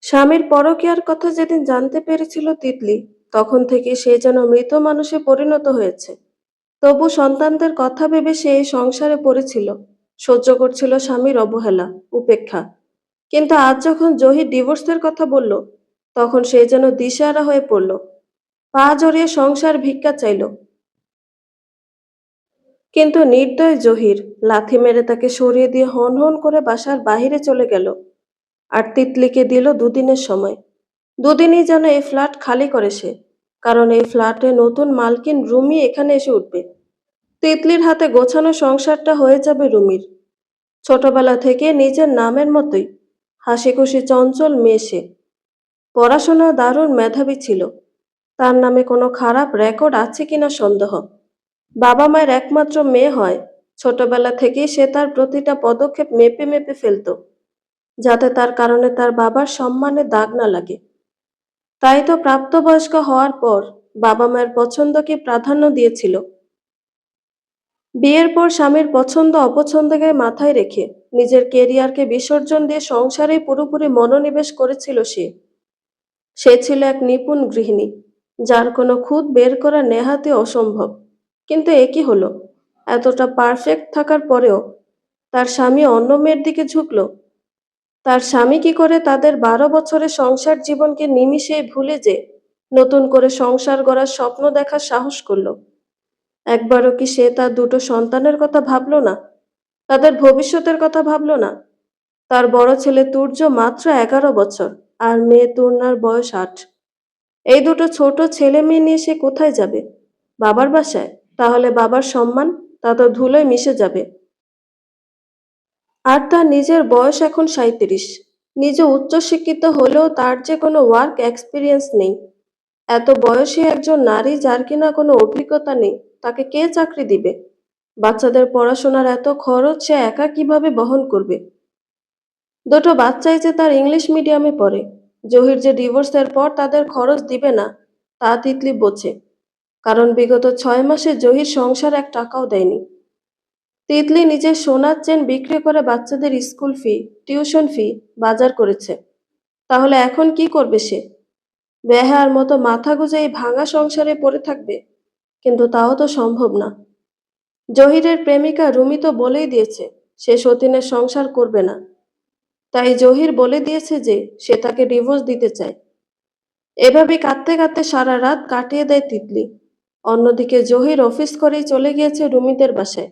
স্বামীর পরকীয়ার কথা যেদিন জানতে পেরেছিল তিতলি, তখন থেকে সে যেন মৃত মানুষে পরিণত হয়েছে। তবু সন্তানদের কথা ভেবে সে এই সংসারে পড়েছিল, সহ্য করছিল স্বামীর অবহেলা, উপেক্ষা। কিন্তু আজ যখন জহি ডিভোর্সের কথা বলল, তখন সে যেন দিশেহারা হয়ে পড়ল। পা জড়িয়ে সংসার ভিক্ষা চাইল। কিন্তু নির্দয় জহির লাথি মেরে তাকে সরিয়ে দিয়ে হন হন করে বাসার বাহিরে চলে গেল। আর তিতলিকে দিল দুদিনের সময়। দুদিনই যেন এই ফ্ল্যাট খালি করে সে, কারণ এই ফ্ল্যাটে নতুন মালকিন রুমি এখানে এসে উঠবে। তিতলির হাতে গোছানো সংসারটা হয়ে যাবে রুমির। ছোটবেলা থেকে নিজের নামের মতোই হাসি খুশি চঞ্চল মেয়ে সে। পড়াশোনা দারুণ মেধাবী ছিল। তার নামে কোনো খারাপ রেকর্ড আছে কিনা সন্দেহ। বাবা মায়ের একমাত্র মেয়ে হয়, ছোটবেলা থেকেই সে তার প্রতিটা পদক্ষেপ মেপে মেপে ফেলত, যাতে তার কারণে তার বাবার সম্মানে দাগ না লাগে। তাই তো প্রাপ্তবয়স্ক হওয়ার পর বাবা মায়ের পছন্দকে প্রাধান্য দিয়েছিল। বিয়ের পর স্বামীর পছন্দ অপছন্দকে মাথায় রেখে নিজের কেরিয়ারকে বিসর্জন দিয়ে সংসারেই পুরোপুরি মনোনিবেশ করেছিল সে। সে ছিল এক নিপুণ গৃহিণী, যার কোনো খুঁত বের করা নেহাতই অসম্ভব। কিন্তু এ কি হলো? এতটা পারফেক্ট থাকার পরেও তার স্বামী অন্য মেয়ের দিকে ঝুঁকল। তার স্বামী কি করে তাদের 12 বছরের সংসার জীবনকে নিমিষেই ভুলে যে নতুন করে সংসার গড়ার স্বপ্ন দেখার সাহস করলো? একবারও কি সে তার দুটো সন্তানের কথা ভাবলো না? তাদের ভবিষ্যতের কথা ভাবলো না? তার বড় ছেলে তুর্য মাত্র 11 বছর, আর মেয়ে তূর্ণার বয়স 8। এই দুটো ছোট ছেলে মেয়ে নিয়ে সে কোথায় যাবে? বাবার বাসায়? তাহলে বাবার সম্মান তা তো ধুলোয় মিশে যাবে। আর তার নিজের বয়স এখন 37। নিজে উচ্চশিক্ষিত হলেও তার যে কোনো ওয়ার্ক এক্সপিরিয়েন্স নেই। এত বয়সী একজন নারী যার কিনা কোনো অভিজ্ঞতা নেই, তাকে কে চাকরি দিবে? বাচ্চাদের পড়াশোনার এত খরচ সে একা কিভাবে বহন করবে? দুটো বাচ্চাই যে তার ইংলিশ মিডিয়ামে পড়ে। জহির যে ডিভোর্সের পর তাদের খরচ দিবে না, তা তিতলি বোঝে। কারণ বিগত 6 মাসে জহির সংসার 1 টাকাও দেয়নি। তিতলি নিজের সোনার চেন বিক্রি করে বাচ্চাদের স্কুল ফি, টিউশন ফি বাজার করেছে। তাহলে এখন কি করবে সে? বেহার মতো মাথা গুঁজে এই ভাঙা সংসারে পড়ে থাকবে? কিন্তু তাও তো সম্ভব না। জহিরের প্রেমিকা রুমি তো বলেই দিয়েছে সে সতীনের সংসার করবে না। তাই জহির বলে দিয়েছে যে সে তাকে ডিভোর্স দিতে চায়। এভাবে কাঁদতে কাঁদতে সারা রাত কাটিয়ে দেয় তিতলি। অন্যদিকে জহির অফিস করেই চলে গিয়েছে রুমিদের বাসায়।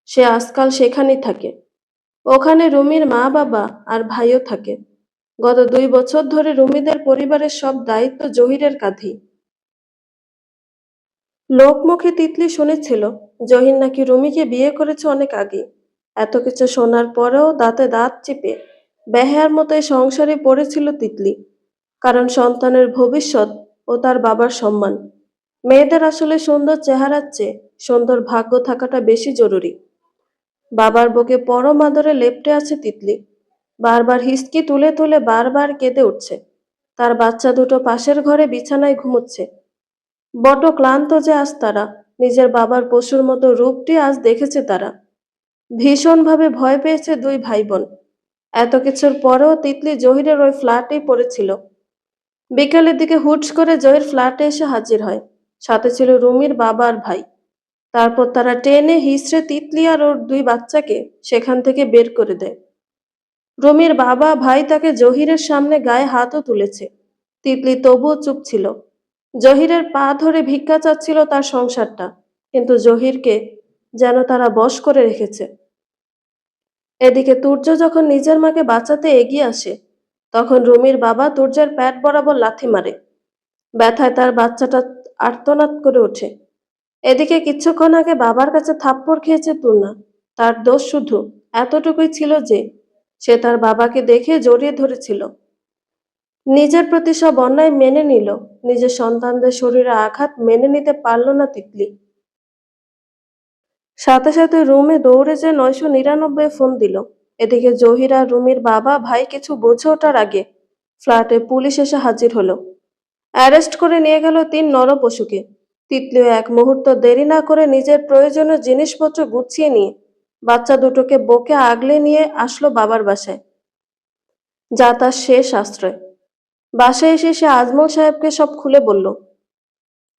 সে আজকাল সেখানেই থাকে। ওখানে রুমির মা বাবা আর ভাইও থাকে। গত 2 বছর ধরে রুমিদের পরিবারের সব দায়িত্ব জহিরের কাঁধেই। লোকমুখে তিতলি শুনেছিল জহির নাকি রুমিকে বিয়ে করেছে অনেক আগে। এত কিছু শোনার পরেও দাঁতে দাঁত চেপে বেহায়ার মতো এই সংসারে পড়েছিল তিতলি। কারণ সন্তানের ভবিষ্যৎ ও তার বাবার সম্মান। মেয়েদের আসলে সুন্দর চেহারার চেয়ে সুন্দর ভাগ্য থাকাটা বেশি জরুরি। বাবার বুকে পরম আদরে লেপ্টে আছে তিতলি। বারবার হিসকি তুলে তুলে বারবার কেঁদে উঠছে। তার বাচ্চা দুটো পাশের ঘরে বিছানায় ঘুমোচ্ছে। বড্ড ক্লান্ত যে আজ তারা। নিজের বাবার পশুর মতো রূপটি আজ দেখেছে তারা। ভীষণভাবে ভয় পেয়েছে দুই ভাই বোন। এত কিছুর পরেও তিতলি জহিরের ওই ফ্ল্যাটেই পড়েছিল। বিকেলের দিকে হুটস করে জহির ফ্ল্যাটে এসে হাজির হয়। সাথে ছিল রুমির বাবা আর ভাই। তারপর তারা টেনে হিঁচড়ে তিতলি আর ওর দুই বাচ্চাকে সেখান থেকে বের করে দেয়। রুমির বাবা ভাই তাকে জহিরের সামনে গায়ে হাতও তুলেছে। তিতলি তবুও চুপ ছিল। জহিরের পা ধরে ভিক্ষা চাচ্ছিল তার সংসারটা, কিন্তু জহিরকে যেন তারা বশ করে রেখেছে। এদিকে তুর্য যখন নিজের মাকে বাঁচাতে এগিয়ে আসে, তখন রুমির বাবা তুর্যের পেট বরাবর লাথি মারে। ব্যথায় তার বাচ্চাটা আর্তনাদ করে ওঠে। এদিকে কিছুক্ষণ আগে বাবার কাছে থাপ্পড় খেয়েছে তূর্ণা। তার দোষ শুধু এতটুকুই ছিল যে সে তার বাবাকে দেখে জড়িয়ে ধরেছিল। নিজের প্রতি সব অন্যায় মেনে নিল, নিজের সন্তানদের শরীরে আঘাত মেনে নিতে পারল না তিতলি। সাথে সাথে রুমে দৌড়ে যে 999 ফোন দিল। এদিকে জহির আর রুমির বাবা ভাই কিছু বুঝে ওঠার আগে ফ্ল্যাটে পুলিশ এসে হাজির হলো। অ্যারেস্ট করে নিয়ে গেল 3 নরপশুকে। তিতলিও এক মুহূর্ত দেরি না করে নিজের প্রয়োজনীয় জিনিসপত্র গুছিয়ে নিয়ে বাচ্চা দুটোকে বুকে আগলে নিয়ে আসলো বাবার বাসায়, যা তার শেষ আশ্রয়। বাসায় এসে সে আজমল সাহেবকে সব খুলে বলল।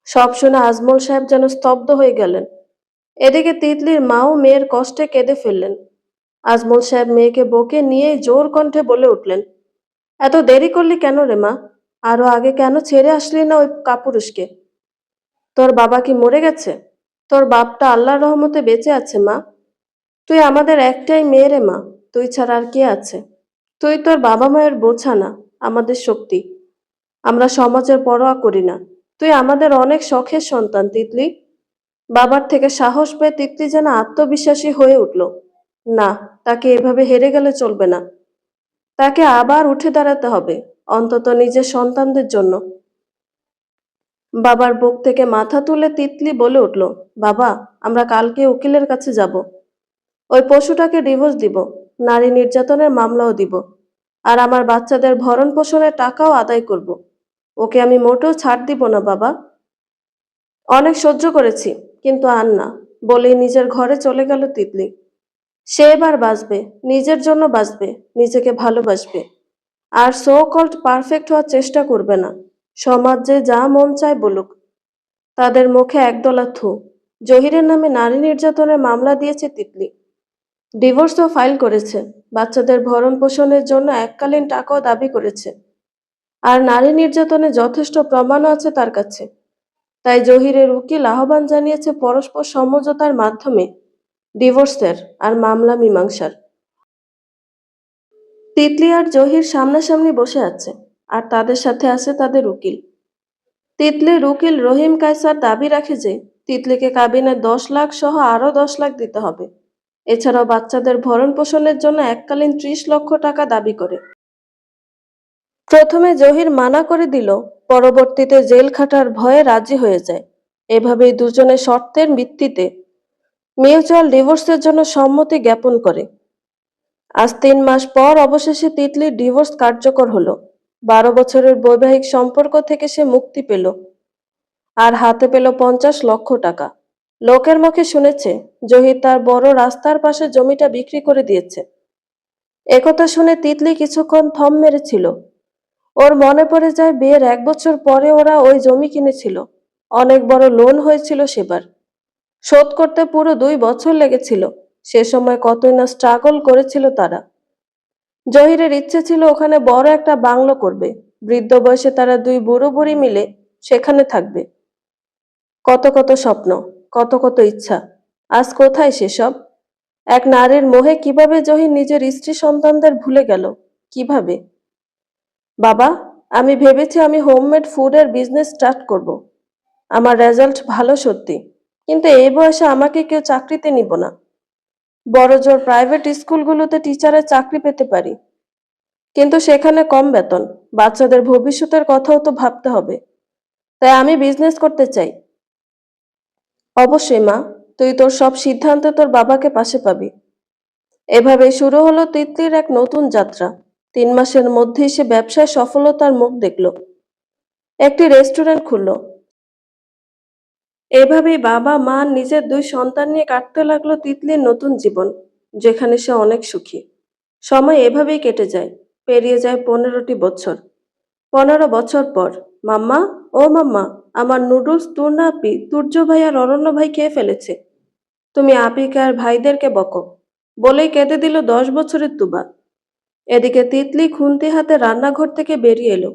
সব শুনে আজমল সাহেব যেন স্তব্ধ হয়ে গেলেন। এদিকে তিতলির মাও মেয়ের কষ্টে কেঁদে ফেললেন। আজমল সাহেব মেয়েকে বকে নিয়ে জোর কণ্ঠে বলে উঠলেন, এত দেরি করলি কেন রে মা? আরো আগে কেন ছেড়ে আসলি না ওই কাপুরুষকে? তোর বাবা কি মরে গেছে? তোর বাপটা আল্লাহর রহমতে বেঁচে আছে মা। তুই আমাদের একটাই মেয়ে রে মা। তুই ছাড়া আর কে আছে? তুই তোর বাবা মায়ের বোঝা না, আমাদের শক্তি। আমরা সমাজের পরোয়া করি না। তুই আমাদের অনেক শখের সন্তান তিতলি। বাবার থেকে সাহস পেয়ে তিতলি যেন আত্মবিশ্বাসী হয়ে উঠল। না, তাকে এভাবে হেরে গেলে চলবে না। তাকে আবার উঠে দাঁড়াতে হবে, অন্তত নিজের সন্তানদের জন্য। বাবার বুক থেকে মাথা তুলে তিতলি বলে উঠল, বাবা, আমরা কালকে উকিলের কাছে যাব। ওই পশুটাকে ডিভোর্স দিব, নারী নির্যাতনের মামলাও দিব, আর আমার বাচ্চাদের ভরণ পোষণের টাকাও আদায় করব। ওকে আমি মোটেও ছাড় দিব না বাবা। অনেক সহ্য করেছি, কিন্তু আর না, বলেই নিজের ঘরে চলে গেল তিতলি। সে এবার বাঁচবে, নিজের জন্য বাঁচবে, নিজেকে ভালোবাসবে। আর সো কল্ড পারফেক্ট হওয়ার চেষ্টা করবে না। সমাজ যে যা মন চায় বলুক, তাদের মুখে একদলা থু। জহিরের নামে নারী নির্যাতনের মামলা দিয়েছে তিতলি, ডিভোর্সও ফাইল করেছে, বাচ্চাদের ভরণ পোষণের জন্য এককালীন টাকাও দাবি করেছে। আর নারী নির্যাতনে যথেষ্ট প্রমাণও আছে তার কাছে। তাই জহিরের উকিল আহ্বান জানিয়েছে পরস্পর সমঝোতার মাধ্যমে ডিভোর্সের আর মামলা মীমাংসার। তিতলি আর জহির সামনাসামনি বসে আছে, আর তাদের সাথে আছে তাদের উকিল। তিতলির উকিল রহিম কায়সার দাবি রাখে যে তিতলিকে কাবিনে 10 লাখ সহ আরো 10 লাখ দিতে হবে। এছাড়াও বাচ্চাদের ভরণ পোষণের জন্য এককালীন 30 লক্ষ টাকা দাবি করে। প্রথমে জহির মানা করে দিল, পরবর্তীতে জেল খাটার ভয়ে রাজি হয়ে যায়। এভাবেই দুজনের শর্তের ভিত্তিতে মিউচুয়াল ডিভোর্সের জন্য সম্মতি জ্ঞাপন করে। আজ 3 মাস পর অবশেষে তিতলির ডিভোর্স কার্যকর হলো। 12 বছরের বৈবাহিক সম্পর্ক থেকে সে মুক্তি পেল, আর হাতে পেল 50 লক্ষ টাকা। লোকের মুখে শুনেছে জহির তার বড় রাস্তার পাশে জমিটা বিক্রি করে দিয়েছে। একথা শুনে তিতলি কিছুক্ষণ থম মেরেছিল। ওর মনে পড়ে যায় বিয়ের 1 বছর পরে ওরা ওই জমি কিনেছিল। অনেক বড় লোন হয়েছিল সেবার, শোধ করতে পুরো 2 বছর লেগেছিল। সে সময় কতই না স্ট্রাগল করেছিল তারা। জহিরের ইচ্ছে ছিল ওখানে বড় একটা বাংলো করবে, বৃদ্ধ বয়সে তারা দুই বুড়ো বুড়ি মিলে সেখানে থাকবে। কত কত স্বপ্ন, কত কত ইচ্ছা, আজ কোথায় সেসব? এক নারীর মোহে কিভাবে জহির নিজের স্ত্রী সন্তানদের ভুলে গেল? কিভাবে? বাবা, আমি ভেবেছি আমি হোমমেড ফুডের বিজনেস স্টার্ট করব। আমার রেজাল্ট ভালো সত্যি, কিন্তু এই বয়সে আমাকে কেউ চাকরিতে নিব না। বড় জোর প্রাইভেট স্কুলগুলোতে টিচারের চাকরি পেতে পারি, কিন্তু সেখানে কম বেতন। বাচ্চাদের ভবিষ্যতের কথাও তো ভাবতে হবে। তাই আমি বিজনেস করতে চাই। অবশ্যই মা, তুই তোর সব সিদ্ধান্তে তোর বাবাকে পাশে পাবি। এভাবেই শুরু হলো তিতলির এক নতুন যাত্রা। 3 মাসের মধ্যেই সে ব্যবসায় সফলতার মুখ দেখল, একটি রেস্টুরেন্ট খুলল। এভাবেই বাবা মা নিজের দুই সন্তান নিয়ে কাটতে লাগলো তিতলির নতুন জীবন, যেখানে সে অনেক সুখী। সময় এভাবেই কেটে যায়, পেরিয়ে যায় 15টি বছর। 15 বছর পর, মাম্মা, ও মাম্মা, আমার নুডলস তোর না আপি, তুর্য ভাই আর অরণ্য ভাই খেয়ে ফেলেছে। তুমি আপিকে আর ভাইদেরকে বকো, বলেই কেঁদে দিল 10 বছরের তুবা। এদিকে তিতলি খুন্তি হাতে রান্নাঘর থেকে বেরিয়ে এলো।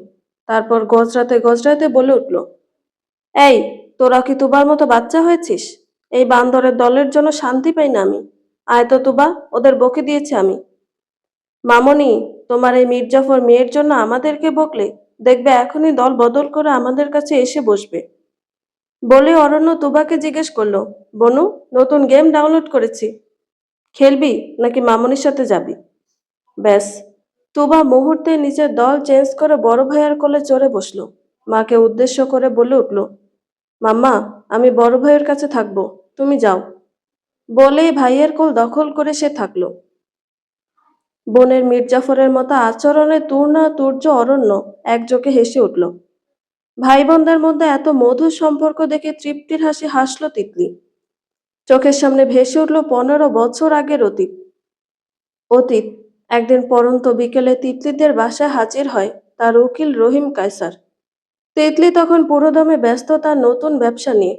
তারপর গজরাতে গজরাতে বলে উঠল, এই, তোরা কি তুবার মতো বাচ্চা হয়েছিস? এই বান্দরের দলের জন্য শান্তি পাই না আমি। আয় তো তুবা, ওদের বকে দিয়েছি আমি। মামনি, তোমার এই মির্জাফর মেয়ের জন্য আমাদেরকে বকলে দেখবে এখনই দল বদল করে আমাদের কাছে এসে বসবে। বলে অরণ্য তুবাকে জিজ্ঞেস করলো, বনু, নতুন গেম ডাউনলোড করেছি, খেলবি নাকি মামনির সাথে যাবি? ব্যাস, তুবা মুহূর্তে নিজের দল চেঞ্জ করে বড় ভাইয়ার কোলে চড়ে বসলো। মাকে উদ্দেশ্য করে বলে উঠল, মাম্মা, আমি বড় ভাইয়ের কাছে থাকবো, তুমি যাও। বলেই ভাইয়ের কোল দখল করে সে থাকলো। বোনের মির্জাফরের মতো আচরণে তুর্না তুর্য অরণ্য একযোগে হেসে উঠল। ভাই বোনদের মধ্যে এত মধুর সম্পর্ক দেখে তৃপ্তির হাসি হাসল তিতলি। চোখের সামনে ভেসে উঠল 15 বছর আগের অতীত। অতীত একদিন পড়ন্ত বিকেলে তিতলিদের বাসায় হাজির হয় তার উকিল রহিম কায়সার। তিতলি তখন পুরোদমে ব্যস্ত তার নতুন ব্যবসা নিয়ে।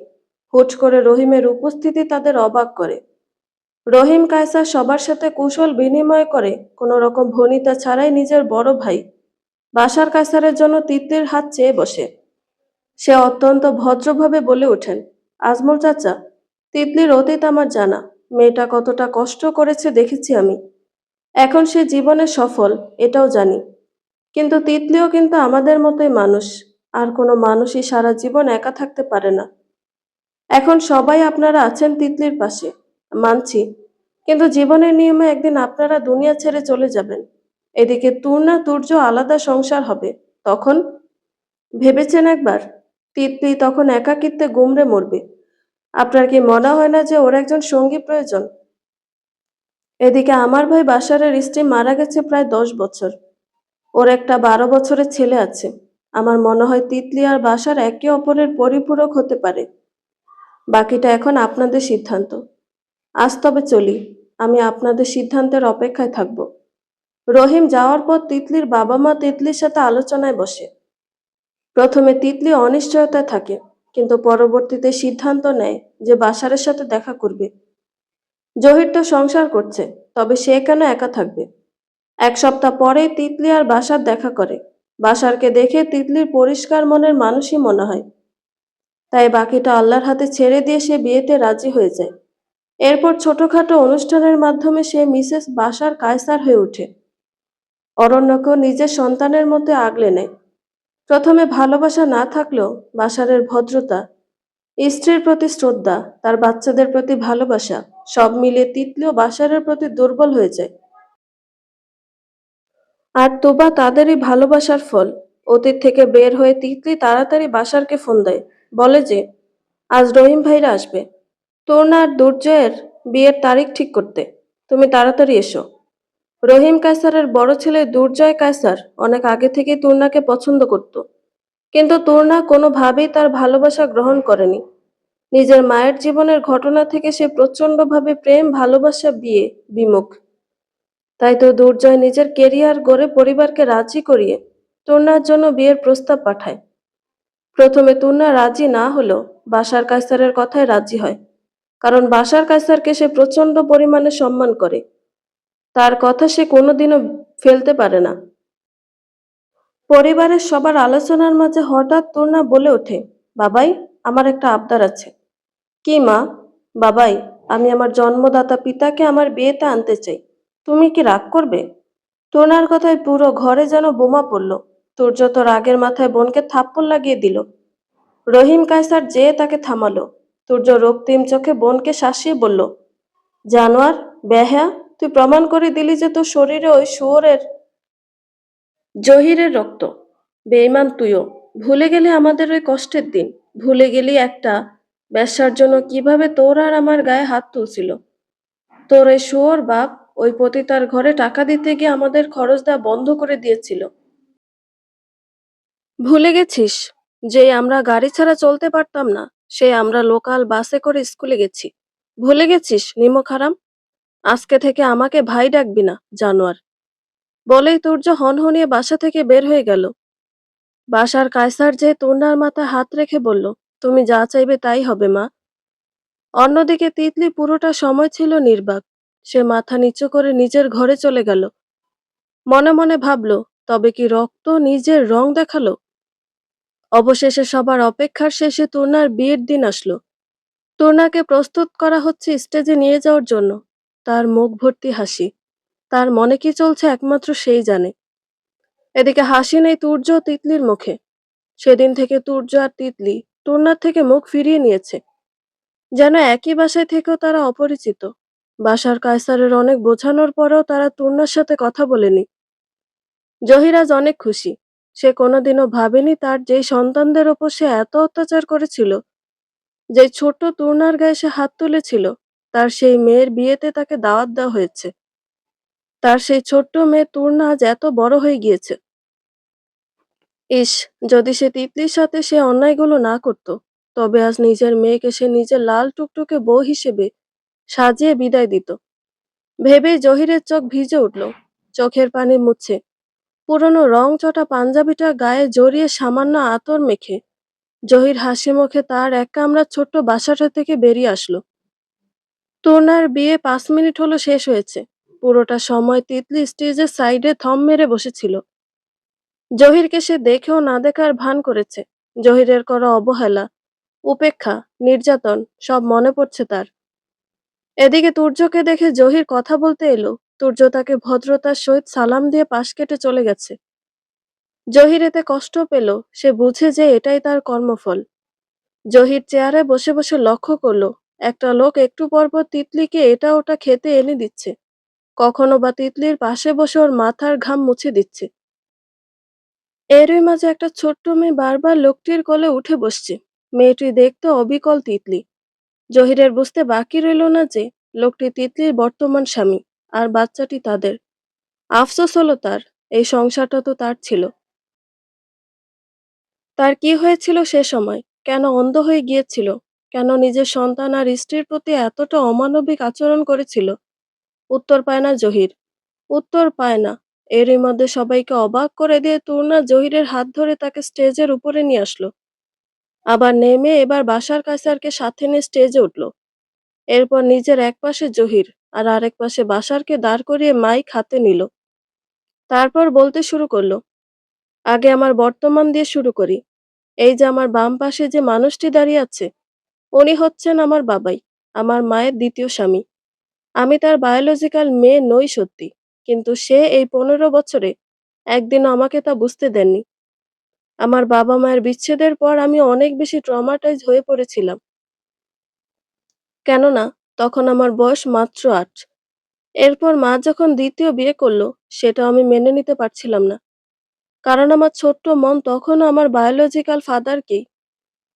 হুট করে রহিমের উপস্থিতি তাদের অবাক করে। রহিম কায়সার সবার সাথে কুশল বিনিময় করে, কোনো রকম ভনিতা ছাড়াই নিজের বড় ভাই বাশার কায়সারের জন্য তিতলির হাত চেয়ে বসে। সে অত্যন্ত ভদ্রভাবে বলে ওঠেন, আজমল চাচা, তিতলির অতীত আমার জানা। মেয়েটা কতটা কষ্ট করেছে দেখেছি আমি। এখন সে জীবনে সফল, এটাও জানি। কিন্তু তিতলিও কিন্তু আমাদের মতোই মানুষ। আর কোনো মানুষই সারা জীবন একা থাকতে পারে না। এখন সবাই আপনারা আছেন তিতলির পাশে, মানছি। কিন্তু জীবনের নিয়মে একদিন আপনারা দুনিয়া ছেড়ে চলে যাবেন। এদিকে তুর্না তুর্য আলাদা সংসার হবে। তখন ভেবেছেন একবার? তিতলি তখন একাকিত্বে গুমড়ে মরবে। আপনার কি মনে হয় না যে ওর একজন সঙ্গী প্রয়োজন? এদিকে আমার ভাই বাশারের স্ত্রী মারা গেছে প্রায় 10 বছর। ওর একটা 12 বছরের ছেলে আছে। আমার মনে হয় তিতলি আর বাশার একে অপরের পরিপূরক হতে পারে। বাকিটা এখন আপনাদের সিদ্ধান্ত। আজ তবে চলি। আমি আপনাদের সিদ্ধান্তের অপেক্ষায় থাকব। রহিম যাওয়ার পর তিতলির বাবা মা তিতলির সাথে আলোচনায় বসে। প্রথমে তিতলি অনিশ্চয়তায় থাকে, কিন্তু পরবর্তীতে সিদ্ধান্ত নেয় যে বাশারের সাথে দেখা করবে। জহির তো সংসার করছে, তবে সে কেন একা থাকবে? 1 সপ্তাহ পরেই তিতলি আর বাশার দেখা করে। বাশারকে দেখে তিতলির পরিষ্কার মনের মানুষই মনে হয়। তাই বাকিটা আল্লাহর হাতে ছেড়ে দিয়ে সে বিয়েতে রাজি হয়ে যায়। এরপর ছোটখাটো অনুষ্ঠানের মাধ্যমে সে মিসেস বাশার কায়সার হয়ে ওঠে। অরণ্যকেও নিজের সন্তানের মধ্যে আগলে নেয়। প্রথমে ভালোবাসা না থাকলেও বাশারের ভদ্রতা, স্ত্রীর প্রতি শ্রদ্ধা, তার বাচ্চাদের প্রতি ভালোবাসা, সব মিলিয়ে তিতলিও বাশারের প্রতি দুর্বল হয়ে যায়। আর তোবা তাদেরই ভালোবাসার ফল। অতীত থেকে বের হয়ে তিতলি তাড়াতাড়ি বাশারকে ফোন দেয়। বলে যে আজ রহিম ভাইরা আসবে তোরনা আর দুর্জয়ের বিয়ের তারিখ ঠিক করতে। তুমি তাড়াতাড়ি এসো। রহিম কায়সারের বড় ছেলে দুর্জয় কায়সার অনেক আগে থেকেই তুর্নাকে পছন্দ করত, কিন্তু তুর্না কোনোভাবেই তার ভালোবাসা গ্রহণ করেনি। নিজের মায়ের জীবনের ঘটনা থেকে সে প্রচন্ডভাবে প্রেম ভালোবাসা বিয়ে বিমুখ। তাই তো দুর্জয় নিজের কেরিয়ার গড়ে পরিবারকে রাজি করিয়ে তুর্নার জন্য বিয়ের প্রস্তাব পাঠায়। প্রথমে তুর্না রাজি না হলেও বাশার কায়সারের কথায় রাজি হয়, কারণ বাশার কায়সারকে সে প্রচন্ড পরিমাণে সম্মান করে। তার কথা সে কোনোদিনও ফেলতে পারে না। পরিবারের সবার আলোচনার মাঝে হঠাৎ তুর্না বলে ওঠে, বাবাই, আমার একটা আবদার আছে। কি মা? বাবাই, আমি আমার জন্মদাতা পিতাকে আমার বিয়েতে আনতে চাই। তুমি কি রাগ করবে? টোনার কথায় পুরো ঘরে যেন বোমা পড়ল। তুর্য তো রাগের মাথায় বোনকে থাপ্পড় লাগিয়ে দিল। রহিম কায়সার যেয়ে তাকে থামালো। তুর্য রক্তিম চোখে বোনকে শাসিয়ে বলল, জানোয়ার, বেহা, তুই প্রমাণ করে দিলি যে তোর শরীরে ওই শুয়োরের জহিরের রক্ত। বেঈমান তুইও। ভুলে গেলি আমাদের ওই কষ্টের দিন। ভুলে গেলি একটা ব্যবসার জন্য কিভাবে তোর আর আমার গায়ে হাত তুলছিল। তোর এই শুয়োর বাপ ওই পতিতার ঘরে টাকা দিতে গিয়ে আমাদের খরচ দেওয়া বন্ধ করে দিয়েছিল। ভুলে গেছিস যে আমরা গাড়ি ছাড়া চলতে পারতাম না, সে আমরা লোকাল বাসে করে স্কুলে গেছি। ভুলে গেছিস নিমক হারাম? আজকে থেকে আমাকে ভাই ডাকবি না, জানোয়ার। বলেই তুর্য হনহনিয়ে বাসা থেকে বের হয়ে গেল। বাসার কায়সার যে তূর্ণার মাথায় হাত রেখে বলল, তুমি যা চাইবে তাই হবে মা। অন্যদিকে তিতলি পুরোটা সময় ছিল নির্বাক। সে মাথা নিচু করে নিজের ঘরে চলে গেল। মনে মনে ভাবল, তবে কি রক্ত নিজের রং দেখালো? অবশেষে সবার অপেক্ষার শেষে তূর্ণার বিয়ের দিন আসলো। তূর্ণাকে প্রস্তুত করা হচ্ছে স্টেজে নিয়ে যাওয়ার জন্য। তার মুখ ভর্তি হাসি। তার মনে কি চলছে একমাত্র সেই জানে। এদিকে হাসি নেই তুর্য ও তিতলির মুখে। সেদিন থেকে তুর্য আর তিতলি তূর্ণার থেকে মুখ ফিরিয়ে নিয়েছে। যেন একই বাসায় থেকেও তারা অপরিচিত। বাসার কায়সারের অনেক বোঝানোর পরেও তারা তূর্ণার সাথে কথা বলেনি। জহিরাজ অনেক খুশি। সে কোনোদিনও ভাবেনি তার যেই সন্তানদের ওপর সে এত অত্যাচার করেছিল, যে ছোট্ট তূর্ণার গায়ে সে হাত তুলেছিল, তার সেই মেয়ের বিয়েতে তাকে দাওয়াত দেওয়া হয়েছে। তার সেই ছোট্ট মেয়ে তূর্ণা আজ এত বড় হয়ে গিয়েছে। ইস, যদি সে তিতলির সাথে সে অন্যায়গুলো না করত, তবে আজ নিজের মেয়েকে সে নিজের লাল টুকটুকে বউ হিসেবে সাজিয়ে বিদায় দিত। ভেবেই জহিরের চোখ ভিজে উঠল। চোখের পানি মুছে পুরনো রংচটা পাঞ্জাবিটা গায়ে জড়িয়ে সামান্য আতর মেখে জহির হাসি মুখে তার এক কামরার ছোট্ট বাসাটা থেকে বেরিয়ে আসলো। তোনার বিয়ে 5 মিনিট হলো শেষ হয়েছে। পুরোটা সময় তিতলি স্টেজের সাইডে থম মেরে বসেছিল। জহিরকে সে দেখেও না দেখার ভান করেছে। জহিরের করা অবহেলা, উপেক্ষা, নির্যাতন সব মনে পড়ছে তার। এদিকে তুর্যকে দেখে জহির কথা বলতে এলো। তুর্য তাকে ভদ্রতার সহিত সালাম দিয়ে পাশ কেটে চলে গেছে। জহির এতে কষ্ট পেল। সে বুঝে যে এটাই তার কর্মফল। জহির চেয়ারে বসে বসে লক্ষ্য করলো একটা লোক একটু পর পর তিতলিকে এটা ওটা খেতে এনে দিচ্ছে। কখনো বা তিতলির পাশে বসে ওর মাথার ঘাম মুছে দিচ্ছে। এরই মাঝে একটা ছোট্ট মেয়ে বারবার লোকটির কোলে উঠে বসছে। মেয়েটি দেখতে অবিকল তিতলি। জহিরের বুঝতে বাকি রইল না যে লোকটি তিতলির বর্তমান স্বামী, আর বাচ্চাটি তাদের। আফসোস হলো তার, এই সংসারটা তো তার ছিল। তার কি হয়েছিল সে সময়? কেন অন্ধ হয়ে গিয়েছিল? কেন নিজের সন্তান আর স্ত্রীর প্রতি এতটা অমানবিক আচরণ করেছিল? উত্তর পায় না জহির। উত্তর পায় না। এরই মধ্যে সবাইকে অবাক করে দিয়ে তুর্না জহিরের হাত ধরে তাকে স্টেজের উপরে নিয়ে আসলো। আবার নেমে এবার বাশার কায়সারকে সাথে নিয়ে স্টেজে উঠলো। এরপর নিজের এক পাশে জহির আর আরেক পাশে বাশারকে দাঁড় করিয়ে মাইক হাতে নিল। তারপর বলতে শুরু করলো, আগে আমার বর্তমান দিয়ে শুরু করি। এই যে আমার বাম পাশে যে মানুষটি দাঁড়িয়ে আছে, উনি হচ্ছেন আমার বাবাই, আমার মায়ের দ্বিতীয় স্বামী। আমি তার বায়োলজিক্যাল মেয়ে নই সত্যি, কিন্তু সে এই 15 বছরে একদিনও আমাকে তা বুঝতে দেননি। আমার বাবা মায়ের বিচ্ছেদের পর আমি অনেক বেশি ট্রমাটাইজ হয়ে পড়েছিলাম। কেননা তখন আমার বয়স মাত্র 8। এরপর মা যখন দ্বিতীয় বিয়ে করলো, সেটাও আমি মেনে নিতে পারছিলাম না। কারণ আমার ছোট্ট মন তখনও আমার বায়োলজিক্যাল ফাদারকেই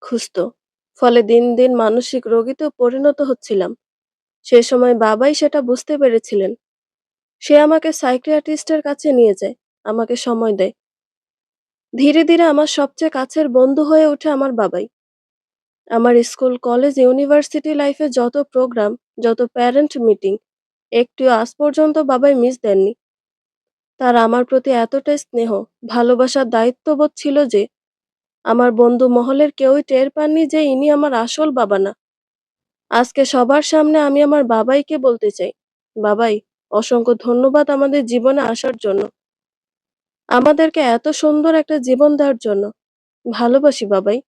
খুঁজতো। ফলে দিন দিন মানসিক রোগীতেও পরিণত হচ্ছিলাম। সে সময় বাবাই সেটা বুঝতে পেরেছিলেন। সে আমাকে সাইকিয়াট্রিস্টের কাছে নিয়ে যায়, আমাকে সময় দেয়। ধীরে ধীরে আমার সবচেয়ে কাছের বন্ধু হয়ে ওঠে আমার বাবাই। আমার স্কুল, কলেজ, ইউনিভার্সিটি লাইফে যত প্রোগ্রাম, যত প্যারেন্ট মিটিং, একটিও আজ পর্যন্ত বাবাই মিস দেননি। তার আমার প্রতি এতটাই স্নেহ, ভালোবাসার দায়িত্ববোধ ছিল যে আমার বন্ধু মহলের কেউই টের পাননি যে ইনি আমার আসল বাবা না। আজকে সবার সামনে আমি আমার বাবাইকে বলতে চাই, বাবাই, অসংখ্য ধন্যবাদ আমাদের জীবনে আসার জন্য, আমাদেরকে এত সুন্দর একটা জীবন দেওয়ার জন্য। ভালোবাসি বাবাই।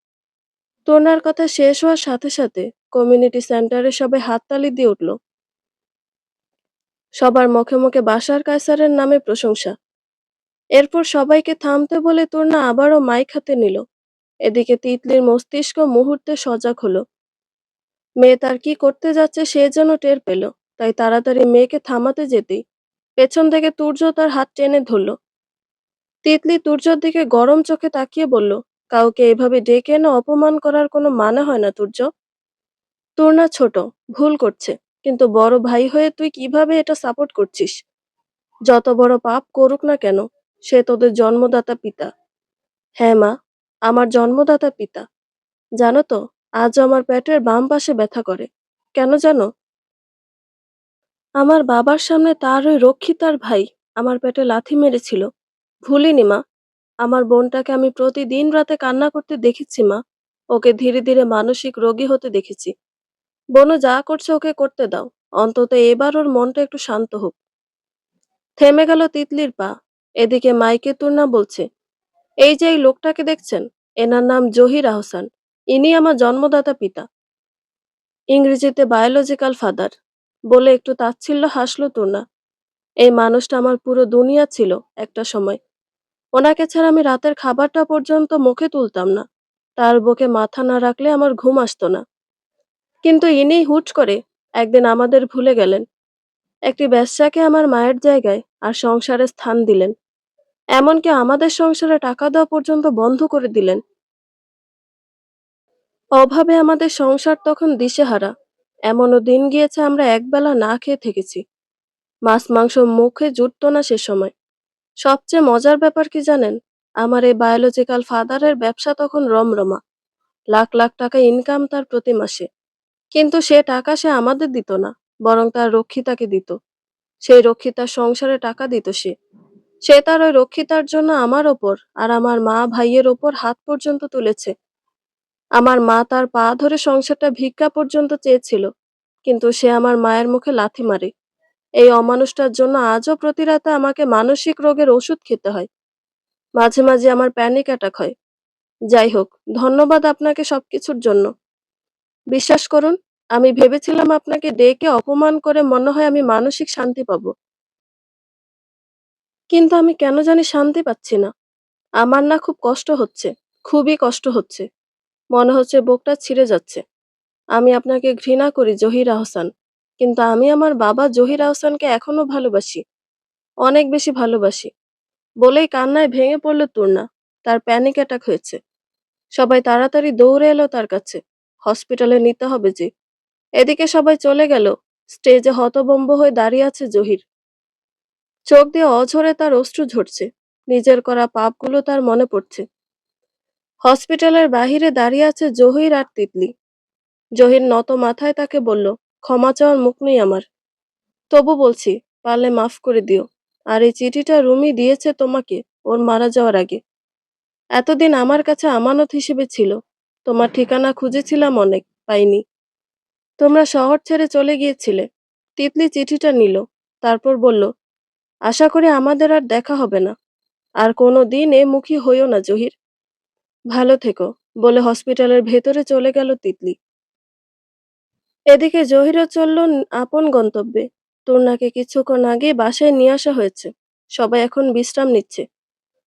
তোনার কথা শেষ হওয়ার সাথে সাথে কমিউনিটি সেন্টারে সবাই হাততালি দিয়ে উঠল। সবার মুখে মুখে বাশার কায়সারের নামে প্রশংসা। এরপর সবাইকে থামতে বলে তোরনা আবারও মাইক হাতে নিল। এদিকে তিতলির মস্তিষ্ক মুহূর্তে সজাগ হলো। মেয়ে তার কি করতে যাচ্ছে সে যেন টের পেল। তাই তাড়াতাড়ি মেয়েকে থামাতে যেতেই পেছন থেকে তুর্য তার হাত টেনে ধরল। তিতলি তুর্যর দিকে গরম চোখে তাকিয়ে বলল, কাউকে এভাবে ডেকে এনে অপমান করার কোনো মানে হয় না তুর্য। তোর না ছোট, ভুল করছে, কিন্তু বড় ভাই হয়ে তুই কিভাবে এটা সাপোর্ট করছিস? যত বড় পাপ করুক না কেন, সে তোদের জন্মদাতা পিতা। হ্যাঁ মা, আমার জন্মদাতা পিতা। জানো তো, আজও আমার পেটের বাম পাশে ব্যথা করে। কেন জানো? আমার বাবার সামনে তার ওই রক্ষিতার ভাই আমার পেটে লাথি মেরেছিল। ভুলিনি মা। আমার বোনটাকে আমি প্রতিদিন রাতে কান্না করতে দেখেছি মা। ওকে ধীরে ধীরে মানসিক রোগী হতে দেখেছি। বোনও যা করছে ওকে করতে দাও। অন্তত এবার ওর মনটা একটু শান্ত হোক। থেমে গেল তিতলির পা। এদিকে মাইকে তুর্না বলছে, এই যে এই লোকটাকে দেখছেন, এনার নাম জহির আহসান। ইনি আমার জন্মদাতা পিতা, ইংরেজিতে বায়োলজিক্যাল ফাদার। বলে একটু তাচ্ছিল্য হাসলো তুর্না। এই মানুষটা আমার পুরো দুনিয়া ছিল একটা সময়। ওনাকে ছাড়া আমি রাতের খাবারটা পর্যন্ত মুখে তুলতাম না। তার বুকে মাথা না রাখলে আমার ঘুম আসতো না। কিন্তু ইনি হুট করে একদিন আমাদের ভুলে গেলেন। একটি বেশ্যাকে আমার মায়ের জায়গায় আর সংসারে স্থান দিলেন। এমনকি আমাদের সংসারে টাকা দেওয়া পর্যন্ত বন্ধ করে দিলেন। অভাবে আমাদের সংসার তখন দিশেহারা। এমনও দিন গিয়েছে আমরা একবেলা না খেয়ে থেকেছি। মাছ মাংস মুখে জুটতো না সে সময়। সবচেয়ে মজার ব্যাপার কি জানেন? আমার এই বায়োলজিক্যাল ফাদারের ব্যবসা তখন রমরমা। লাখ লাখ টাকা ইনকাম তার প্রতি মাসে। কিন্তু সে টাকা সে আমাদের দিত না, বরং তার রক্ষিতাকে দিত। সেই রক্ষিতার সংসারে টাকা দিত সে। সে তার ওই রক্ষিতার জন্য আমার ওপর আর আমার মা ভাইয়ের ওপর হাত পর্যন্ত তুলেছে। আমার মা তার পা ধরে সংসারটা ভিক্ষা পর্যন্ত চেয়েছিল, কিন্তু সে আমার মায়ের মুখে লাথি মারে। এই অমানুষটার জন্য আজও প্রতি রাতে আমাকে মানসিক রোগের ওষুধ খেতে হয়। মাঝে মাঝে আমার প্যানিক অ্যাটাক হয়। যাই হোক, ধন্যবাদ আপনাকে সবকিছুর জন্য। বিশ্বাস করুন, আমি ভেবেছিলাম আপনাকে ডেকে অপমান করে মনে হয় আমি মানসিক শান্তি পাবো, কিন্তু আমি কেন জানি শান্তি পাচ্ছি না। আমার না খুব কষ্ট হচ্ছে, খুবই কষ্ট হচ্ছে। মনে হচ্ছে বুকটা ছিঁড়ে যাচ্ছে। আমি আপনাকে ঘৃণা করি জহির আহসান, কিন্তু আমি আমার বাবা জহির আহসানকে এখনো ভালোবাসি, অনেক বেশি ভালোবাসি। বলেই কান্নায় ভেঙে পড়ল তুর্না। তার প্যানিক অ্যাটাক হয়েছে। সবাই তাড়াতাড়ি দৌড়ে এলো তার কাছে। হসপিটালে নিতে হবে যে। এদিকে সবাই চলে গেল। স্টেজে হতভম্ব হয়ে দাঁড়িয়ে আছে জহির। চোখ দিয়ে অঝরে তার অশ্রু ঝরছে। নিজের করা পাপগুলো তার মনে পড়ছে। হসপিটালের বাহিরে দাঁড়িয়ে আছে জহির আর তিতলি। জহির নত মাথায় তাকে বলল, ক্ষমা চাওয়ার মুখ নেই আমার। তবু বলছি, পারলে মাফ করে দিও। আর এই চিঠিটা রুমি দিয়েছে তোমাকে ওর মারা যাওয়ার আগে। এতদিন আমার কাছে আমানত হিসেবে ছিল। তোমার ঠিকানা খুঁজেছিলাম অনেক, পাইনি। তোমরা শহর ছেড়ে চলে গিয়েছিলে। তিতলি চিঠিটা নিল। তারপর বলল, আশা করি আমাদের আর দেখা হবে না। আর কোনো দিন এ মুখী হইও না জহির। ভালো থেকো, বলে হসপিটালের ভেতরে চলে গেল তিতলি। এদিকে জহিরও চলল আপন গন্তব্যে। তরুণাকে কিছুক্ষণ আগে বাসায় নিয়ে আসা হয়েছে। সবাই এখন বিশ্রাম নিচ্ছে।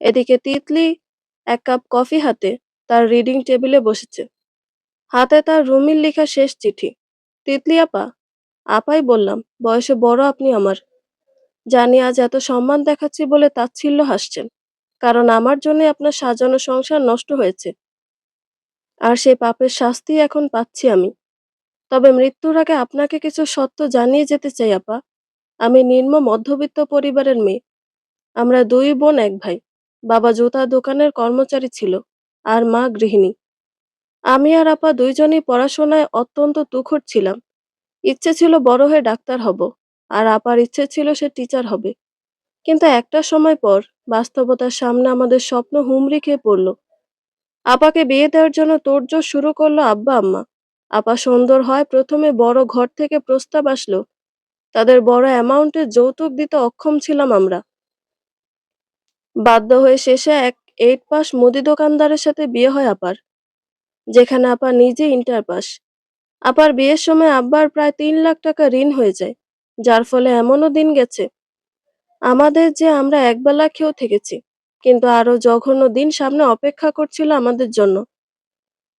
এদিকে তিতলি এক কাপ কফি হাতে তার রিডিং টেবিলে বসেছে। হাতে তার রুমির লেখা শেষ চিঠি। তিতলি আপা, আপাই বললাম, বয়সে বড় আপনি আমার। জানি আজ এত সম্মান দেখাচ্ছি বলে তাচ্ছিল্য হাসছেন, কারণ আমার জন্য আপনার সাজানো সংসার নষ্ট হয়েছে, আর সেই পাপের শাস্তি এখন পাচ্ছি আমি। তবে মৃত্যুর আগে আপনাকে কিছু সত্য জানিয়ে যেতে চাই আপা। আমি নিম্ন মধ্যবিত্ত পরিবারের মেয়ে। আমরা দুই বোন এক ভাই। বাবা জুতা দোকানের কর্মচারী ছিল, আর মা গৃহিণী। আমি আর আপা দুইজনই পড়াশোনায় অত্যন্ত তুখোড় ছিলাম। ইচ্ছে ছিল বড় হয়ে ডাক্তার হব, আর আপার ইচ্ছে ছিল সে টিচার হবে। কিন্তু একটা সময় পর বাস্তবতার সামনে আমাদের স্বপ্ন হুমড়ি খেয়ে পড়ল। আপাকে বিয়ে দেওয়ার জন্য তোড়জোড় শুরু করলো আব্বা আম্মা। আপা সুন্দর হয় প্রথমে বড় ঘর থেকে প্রস্তাব আসলো। তাদের বড় অ্যামাউন্টের যৌতুক দিতে অক্ষম ছিলাম আমরা। বাধ্য হয়ে শেষে এক 8 পাস মুদি দোকানদারের সাথে বিয়ে হয় আপার, যেখানে আপা নিজে ইন্টার পাস। আপার বিয়ের সময় আব্বার প্রায় 3 লাখ টাকা ঋণ হয়ে যায়, যার ফলে এমনও দিন গেছে আমাদের যে আমরা একবেলা খেয়েও থেকেছি। কিন্তু আরো জঘন্য দিন সামনে অপেক্ষা করছিল আমাদের জন্য।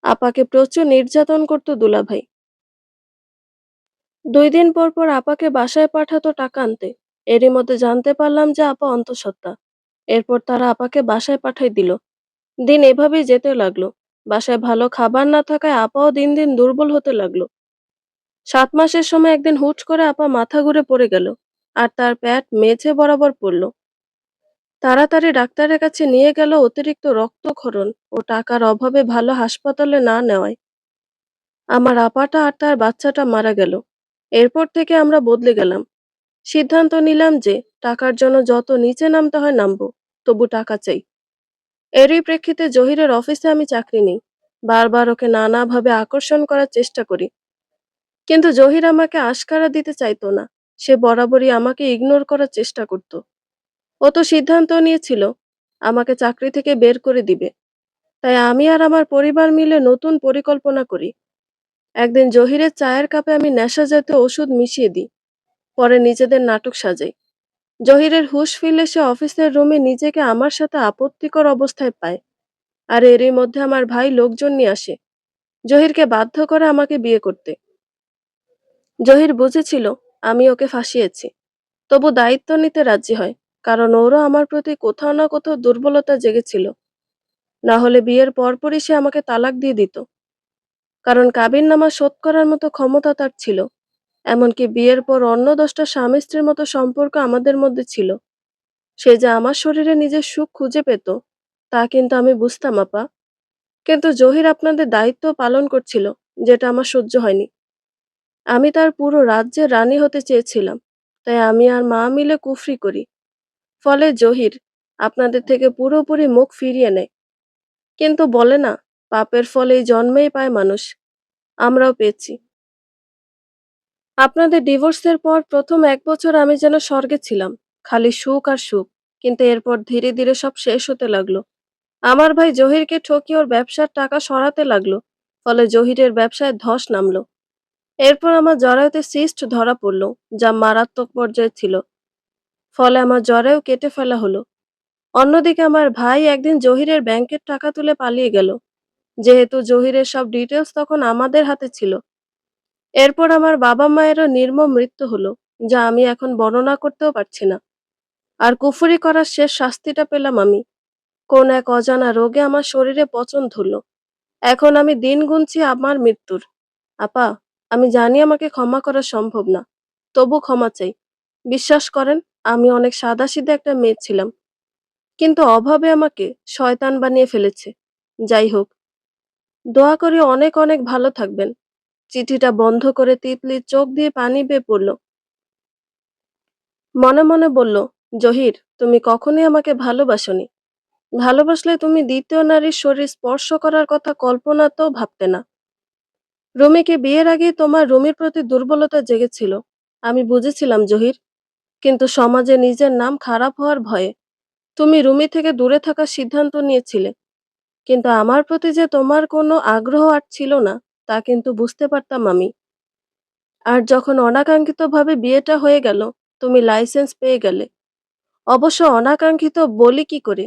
আপাকে প্রচুর নির্যাতন করতো দুলাভাই। 2 দিন পর পর আপাকে বাসায় পাঠাতো টাকা আনতে। এরই মধ্যে জানতে পারলাম যে আপা অন্তঃসত্ত্বা। এরপর তারা আপাকে বাসায় পাঠাই দিল। দিন এভাবেই যেতে লাগলো। বাসায় ভালো খাবার না থাকায় আপাও দিন দিন দুর্বল হতে লাগলো। 7 মাসের সময় একদিন হুট করে আপা মাথা ঘুরে পড়ে গেল, আর তার পেট মেঝে বরাবর পড়ল। তাড়াতাড়ি ডাক্তারের কাছে নিয়ে গেল অতিরিক্ত রক্তক্ষরণ ও টাকার অভাবে ভালো হাসপাতালে না নেওয়ায়। আমার আপাটা আর তার বাচ্চাটা মারা গেল। এরপর থেকে আমরা বদলে গেলাম। সিদ্ধান্ত নিলাম যে টাকার জন্য যত নিচে নামতে হয় নামবো, তবু টাকা চাই। এরই প্রেক্ষিতে জহিরের অফিসে আমি চাকরি নিই। বারবার ওকে নানাভাবে আকর্ষণ করার চেষ্টা করি, কিন্তু জহির আমাকে আশকারা দিতে চাইতো না। সে বরাবরই আমাকে ইগনোর করার চেষ্টা করত। ও তো সিদ্ধান্ত নিয়েছিল আমাকে চাকরি থেকে বের করে দিবে। তাই আমি আর আমার পরিবার মিলে নতুন পরিকল্পনা করি। একদিন জহিরের চায়ের কাপে আমি নেশা জাতীয় ওষুধ মিশিয়ে দিই। পরে নিজেদের নাটক সাজাই। জহিরের হুঁশ ফিরলে সে অফিসের রুমে নিজেকে আমার সাথে আপত্তিকর অবস্থায় পায়। আর এরই মধ্যে আমার ভাই লোকজন নিয়ে আসে, জহিরকে বাধ্য করে আমাকে বিয়ে করতে। জহির বুঝেছিল আমি ওকে ফাঁসিয়েছি, তবু দায়িত্ব নিতে রাজি হয়, কারণ ওরও আমার প্রতি কোথাও না কোথাও দুর্বলতা জেগেছিল। না হলে বিয়ের পরপরই সে আমাকে তালাক দিয়ে দিত, কারণ কাবিননামা শোধ করার মতো ক্ষমতা তার ছিল। এমনকি বিয়ের পর অন্য 10টা স্বামী স্ত্রীর মতো সম্পর্ক আমাদের মধ্যে ছিল। সে যে আমার শরীরে নিজের সুখ খুঁজে পেত, তা কিন্তু আমি বুঝতাম আপা। কিন্তু জহির আপনাদের দায়িত্ব পালন করছিল, যেটা আমার সহ্য হয়নি। আমি তার পুরো রাজ্যের রানী হতে চেয়েছিলাম, তাই আমি আর মা মিলে কুফরি করি। ফলে জহির আপনাদের থেকে পুরোপুরি মুখ ফিরিয়ে নেয়। কিন্তু বলে না, পাপের ফলেই জন্মেই পায় মানুষ। আমরাও পেয়েছি। আপনাদের ডিভোর্সের পর প্রথম ১ বছর আমি যেন স্বর্গে ছিলাম। খালি সুখ আর সুখ। কিন্তু এরপর ধীরে ধীরে সব শেষ হতে লাগলো। আমার ভাই জহিরকে ঠকিয়ে ওর ব্যবসার টাকা সরাতে লাগলো। ফলে জহিরের ব্যবসায় ধস নামলো। এরপর আমার জরায়ুতে সিস্ট ধরা পড়লো, যা মারাত্মক পর্যায়ে ছিল। ফলে আমার জরায়ু কেটে ফেলা হলো। অন্যদিকে আমার ভাই একদিন জহিরের ব্যাংকের টাকা তুলে পালিয়ে গেল। যেহেতু জহিরের সব ডিটেলস তখন আমাদের হাতে ছিল। এরপর আমার বাবা-মায়েরও নির্মম মৃত্যু হলো, যা আমি এখন বর্ণনা করতেও পারছি না। আর কুফরি করার শেষ শাস্তিটা পেলাম আমি। কোন এক অজানা রোগে আমার শরীরে পচন ধরল। এখন আমি দিন গুনছি আমার মৃত্যুর। আপা, আমি জানি আমাকে ক্ষমা করা সম্ভব না। তবু ক্ষমা চাই। বিশ্বাস করেন, আমি অনেক সাদাসিধে একটা মেয়ে ছিলাম। কিন্তু অভাবে আমাকে শয়তান বানিয়ে ফেলেছে। যাই হোক, দোয়া করি অনেক অনেক ভালো থাকবেন। চিঠিটা বন্ধ করে তিতলির চোখ দিয়ে পানি বেয়ে পড়ল। মনে মনে বলল, জহির, তুমি কখনোই আমাকে ভালোবাসোনি। ভালোবাসলে তুমি দ্বিতীয় নারীর শরীর স্পর্শ করার কথা কল্পনাতেও ভাবতে না। রুমিকে বিয়ের আগেই তোমার রুমির প্রতি দুর্বলতা জেগেছিল। আমি বুঝেছিলাম জহির, কিন্তু সমাজে নিজের নাম খারাপ হওয়ার ভয়ে তুমি রুমি থেকে দূরে থাকার সিদ্ধান্ত নিয়েছিলে। কিন্তু আমার প্রতি যে তোমার কোনো আগ্রহ আর ছিল না, তা কিন্তু বুঝতে পারতাম আমি। আর যখন অনাকাঙ্ক্ষিতভাবে বিয়েটা হয়ে গেল, তুমি লাইসেন্স পেয়ে গেলে। অবশ্য অনাকাঙ্ক্ষিত বলি কি করে?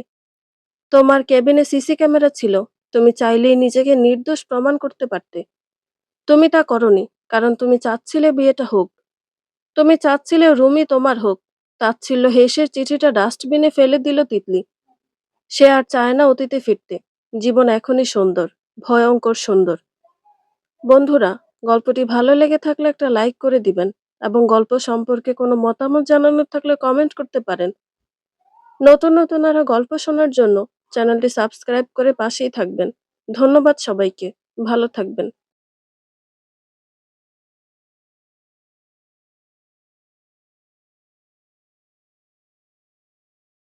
তোমার কেবিনে সিসি ক্যামেরা ছিল। তুমি চাইলেই নিজেকে নির্দোষ প্রমাণ করতে পারতে। তুমি তা করনি, কারণ তুমি চাচ্ছিলে বিয়েটা হোক। তুমি চাচ্ছিলে রুমি তোমার হোক। তাচ্ছিল্য হেসে চিঠিটা ডাস্টবিনে ফেলে দিল তিতলি। সে আর চায় না অতীতে ফিরতে। জীবন এখনই সুন্দর, ভয়ঙ্কর সুন্দর। বন্ধুরা, গল্পটি ভালো লেগে থাকলে একটা লাইক করে দিবেন এবং গল্প সম্পর্কে কোনো মতামত জানানোর থাকলে কমেন্ট করতে পারেন। নতুন নতুন আরো গল্প শোনার জন্য চ্যানেলটি সাবস্ক্রাইব করে পাশেই থাকবেন। ধন্যবাদ সবাইকে। ভালো থাকবেন।